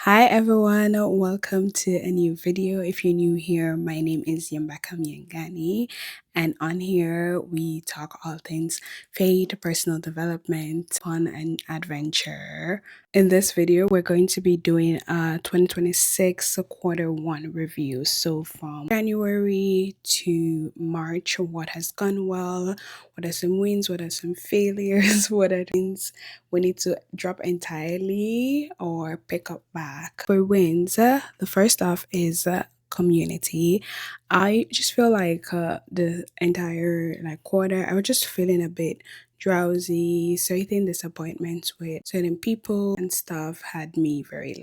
Hi everyone, welcome to a new video. If you're new here, my name is Yambaka Miangani, and on here we talk all things faith, personal development, fun, and adventure. In this video, we're going to be doing a 2026 quarter one review. So from January to March, what has gone well, what are some wins, what are some failures, what are things we need to drop entirely or pick up back. For wins, the first off is community. I just feel like the entire quarter, I was just feeling a bit drowsy. Certain disappointments with certain people and stuff had me very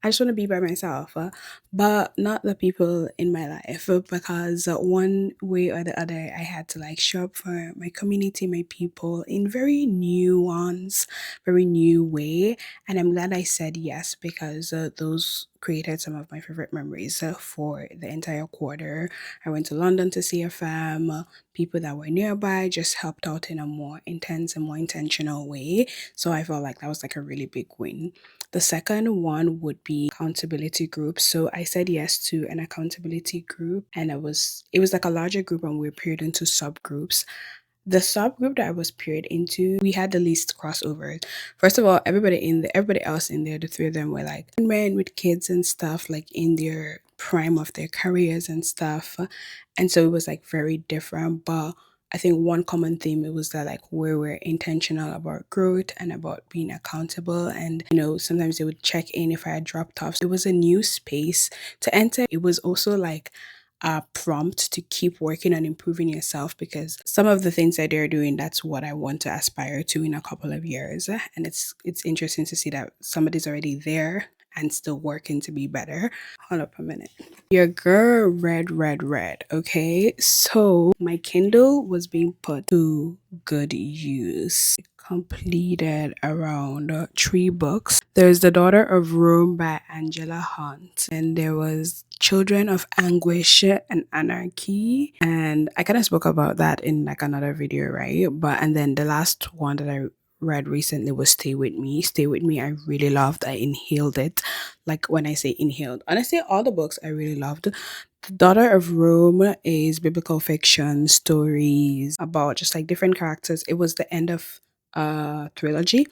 I just want to be by myself, but not the people in my life because one way or the other I had to show up for my community, my people in very nuanced, very new way. And I'm glad I said yes because those created some of my favorite memories for the entire quarter. I went to London to see a fam. People that were nearby just helped out in a more intense and more intentional way. So I felt like that was a really big win. The second one would be accountability group. So I said yes to an accountability group, and it was like a larger group, and we were paired into subgroups. The subgroup that I was paired into, we had the least crossovers. First of all, everybody else in there, the three of them were like men with kids and stuff, like in their prime of their careers and stuff. And so it was very different. But I think one common theme it was that we were intentional about growth and about being accountable. And sometimes they would check in if I had dropped off. So it was a new space to enter. It was also a prompt to keep working on improving yourself because some of the things that they're doing, that's what I want to aspire to in a couple of years. And it's interesting to see that somebody's already there and still working to be better. Hold up a minute. Your girl read. Okay. So my Kindle was being put to good use. Completed around three books. There's The Daughter of Rome by Angela Hunt, and there was Children of Anguish and Anarchy. And I kind of spoke about that in another video, right? But and then the last one that I read recently was Stay With Me. Stay With Me, I really loved. I inhaled it. Like when I say inhaled, honestly, all the books I really loved. The Daughter of Rome is biblical fiction stories about just different characters. It was the end of a trilogy.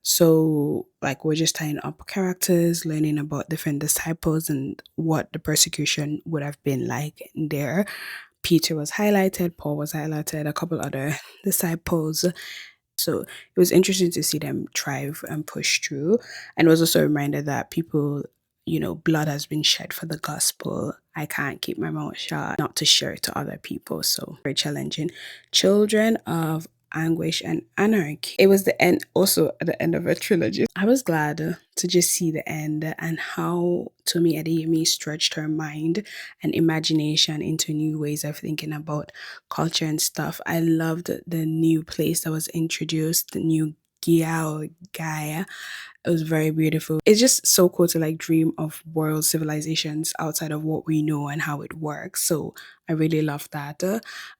So, we're just tying up characters, learning about different disciples and what the persecution would have been like there. Peter was highlighted, Paul was highlighted, a couple other disciples. So it was interesting to see them thrive and push through. And it was also a reminder that people, blood has been shed for the gospel. I can't keep my mouth shut not to share it to other people. So very challenging. Children of Anguish and Anarchy. It was the end, also at the end of a trilogy. I was glad to just see the end and how Tomi Adeyemi stretched her mind and imagination into new ways of thinking about culture and stuff. I loved the new place that was introduced, the new Giao Gaia. It was very beautiful. It's just so cool to dream of world civilizations outside of what we know and how it works. So I really love that.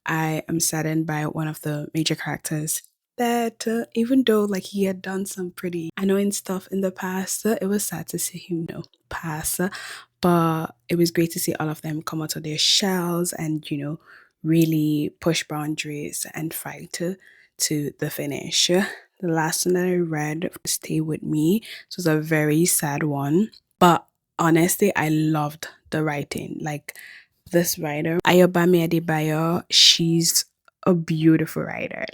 I am saddened by one of the major characters that even though he had done some pretty annoying stuff in the past, it was sad to see him pass. But it was great to see all of them come out of their shells and really push boundaries and fight to the finish. The last one that I read, Stay With Me, it was a very sad one. But honestly, I loved the writing. This writer, Ayobami Adebayo, she's a beautiful writer.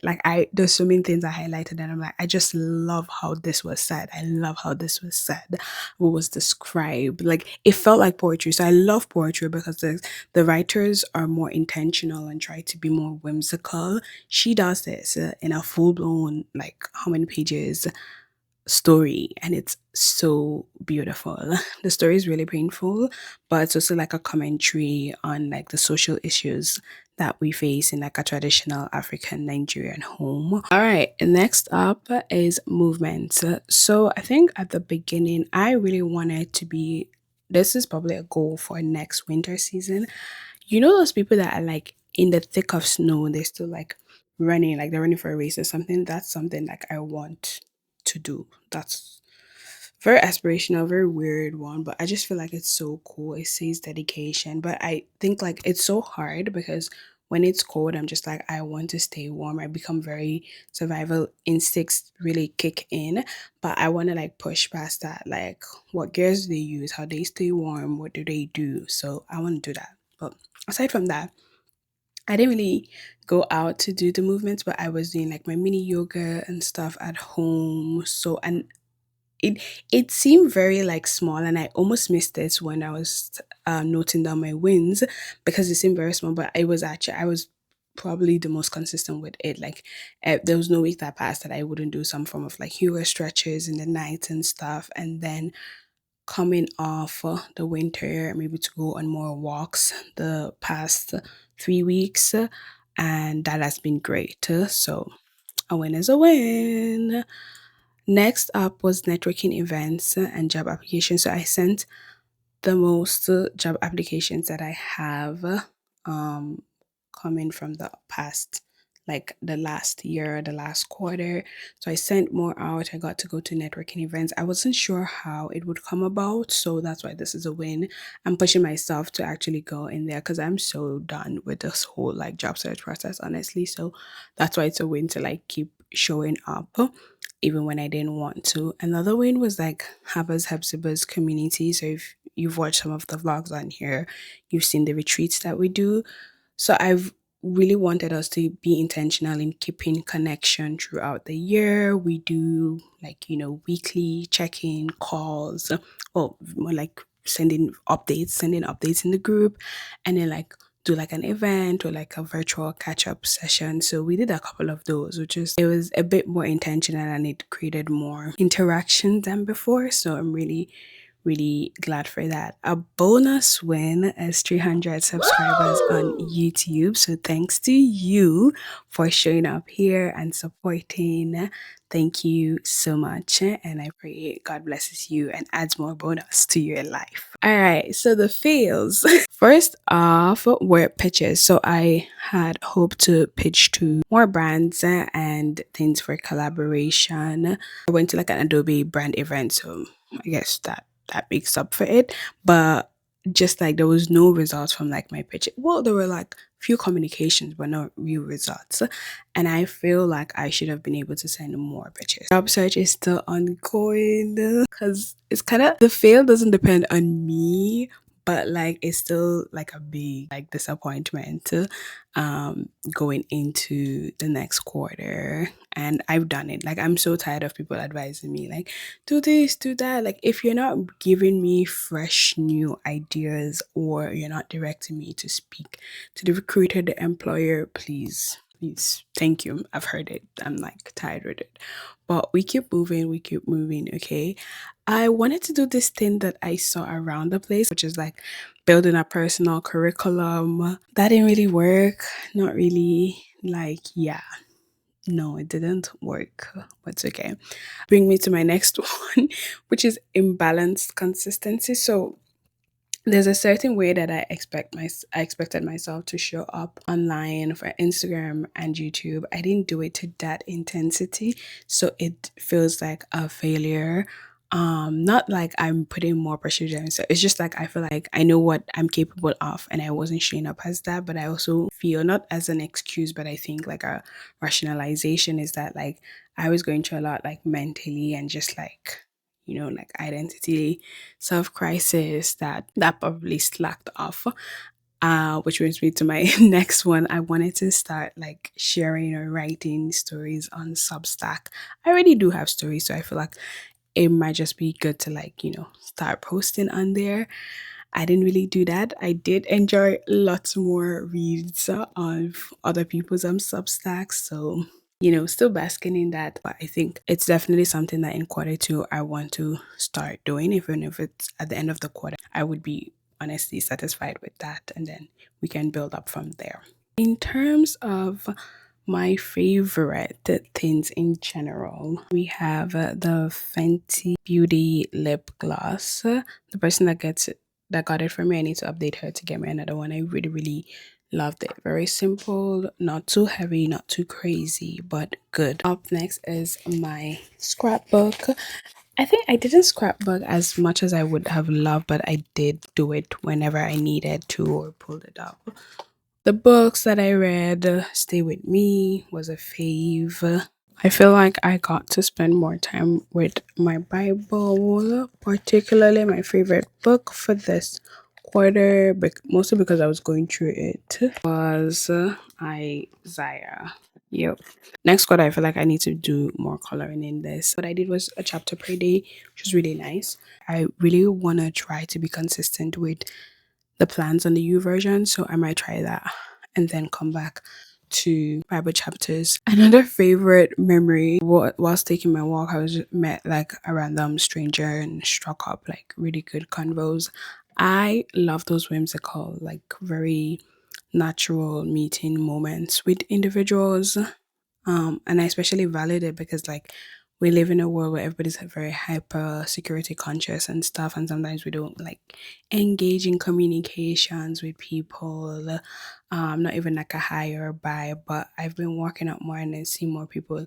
There's so many things I highlighted and I'm I just love how this was said. I love how this was said, what was described. It felt like poetry. So I love poetry because the writers are more intentional and try to be more whimsical. She does this in a full blown, how many pages story, and it's so beautiful. The story is really painful, but it's also a commentary on the social issues that we face in a traditional African Nigerian home. All right, next up is movement. So I think at the beginning I really wanted to be, this is probably a goal for next winter season. Those people that are in the thick of snow, they're still running, they're running for a race or something. That's something I want to do. That's very aspirational, very weird one, but I just feel like it's so cool. It says dedication, but I think like it's so hard because when it's cold, I'm just like I want to stay warm. I become very survival instincts really kick in, but I want to like push past that. Like, what gears do they use? How they stay warm? What do they do? So I want to do that. But aside from that, I didn't really go out to do the movements, but I was doing like my mini yoga and stuff at home. So, and it it seemed very like small, and I almost missed it when I was noting down my wins because it seemed very small. But it was actually I was probably the most consistent with it. Like there was no week that passed that I wouldn't do some form of like yoga stretches in the night and stuff, and then coming off the winter, maybe to go on more walks the past 3 weeks, and that has been great. So a win is a win. Next up was networking events and job applications. So I sent the most job applications that I have um coming from the past, like the last year, the last quarter. So I sent more out. I got to go to networking events. I wasn't sure how it would come about, so that's why this is a win. I'm pushing myself to actually go in there because I'm so done with this whole like job search process, honestly. So that's why it's a win to like keep showing up even when I didn't want to. Another win was like Habas Hepzibah's community. So if you've watched some of the vlogs on here, you've seen the retreats that we do. So I've really wanted us to be intentional in keeping connection throughout the year. We do like, weekly check-in calls, or more like sending updates in the group, and then like do like an event or like a virtual catch-up session. So we did a couple of those, which is it was a bit more intentional and it created more interaction than before. So I'm really glad for that. A bonus win is 300 subscribers on YouTube. So thanks to you for showing up here and supporting. Thank you so much. And I pray God blesses you and adds more bonus to your life. All right. So the fails. First off were pitches. So I had hoped to pitch to more brands and things for collaboration. I went to like an Adobe brand event. So I guess that makes up for it. But just like there was no results from like my pitch. Well, there were like few communications, but not real results. And I feel like I should have been able to send more pitches. Job search is still ongoing because it's kind of the fail doesn't depend on me, but like it's still like a big like disappointment going into the next quarter. And I've done it. Like I'm so tired of people advising me like do this, do that. Like if you're not giving me fresh new ideas or you're not directing me to speak to the recruiter, the employer, please, thank you. I've heard it. I'm like tired with it. But we keep moving, okay? I wanted to do this thing that I saw around the place, which is like building a personal curriculum. That didn't really work. Not really. Like, yeah, no, it didn't work. But it's okay. Bring me to my next one, which is imbalanced consistency. So there's a certain way that I expected myself to show up online for Instagram and YouTube. I didn't do it to that intensity, so it feels like a failure. Not like I'm putting more pressure on myself. It's just like I feel like I know what I'm capable of and I wasn't showing up as that. But I also feel not as an excuse, but I think like a rationalization is that like I was going through a lot like mentally and just like like identity self crisis that probably slacked off. Which brings me to my next one. I wanted to start like sharing or writing stories on Substack. I already do have stories, so I feel like it might just be good to like start posting on there. I didn't really do that. I did enjoy lots more reads of other people's Substacks, so still basking in that. But I think it's definitely something that in quarter two I want to start doing. Even if it's at the end of the quarter, I would be honestly satisfied with that, and then we can build up from there. In terms of my favorite things in general, we have the Fenty Beauty lip gloss. The person that got it for me, I need to update her to get me another one. I really loved it. Very simple, not too heavy, not too crazy, but good. Up next is my scrapbook. I think I didn't scrapbook as much as I would have loved, but I did do it whenever I needed to or pulled it up. The books that I read, Stay With Me was a fave. I feel like I got to spend more time with my Bible, particularly my favorite book for this quarter, mostly because I was going through it, was Isaiah. Yep. Next quarter, I feel like I need to do more coloring in this. What I did was a chapter per day, which was really nice. I really want to try to be consistent with the plans on the U version, so I might try that and then come back to Bible chapters. Another favorite memory, whilst taking my walk, I was met like a random stranger and struck up like really good convos. I love those whimsical, like very natural meeting moments with individuals, and I especially valued it because like we live in a world where everybody's very hyper security conscious and stuff, and sometimes we don't like engage in communications with people. Not even like a hi or a bye, but I've been walking up more and then seeing more people,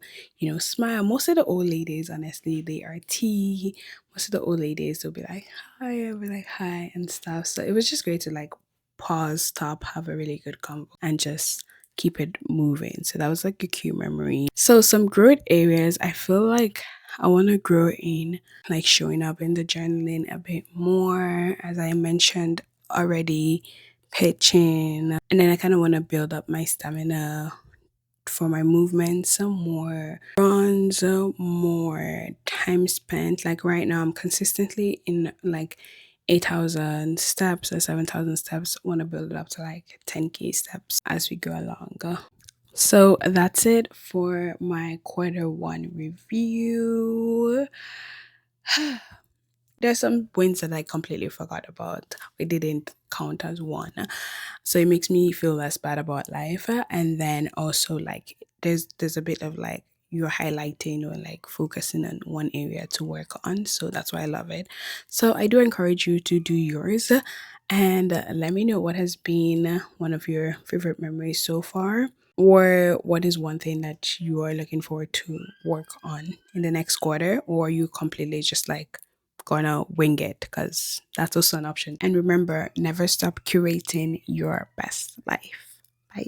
smile. Most of the old ladies, honestly, they are tea. Most of the old ladies will be like hi, I'll be like hi and stuff. So it was just great to like pause, stop, have a really good convo, and just keep it moving. So that was like a cute memory. So some growth areas I feel like I want to grow in, like showing up in the journaling a bit more, as I mentioned already, pitching, and then I kind of want to build up my stamina for my movements some more runs, more time spent. Like right now I'm consistently in like 8,000 steps or 7,000 steps. Want to build it up to like 10k steps as we go along. So that's it for my quarter one review. There's some wins that I completely forgot about. We didn't count as one. So it makes me feel less bad about life. And then also like there's a bit of like you're highlighting or like focusing on one area to work on. So that's why I love it. So I do encourage you to do yours, and let me know what has been one of your favorite memories so far, or what is one thing that you are looking forward to work on in the next quarter, or you completely just like gonna wing it, because that's also an option. And remember, never stop curating your best life. Bye.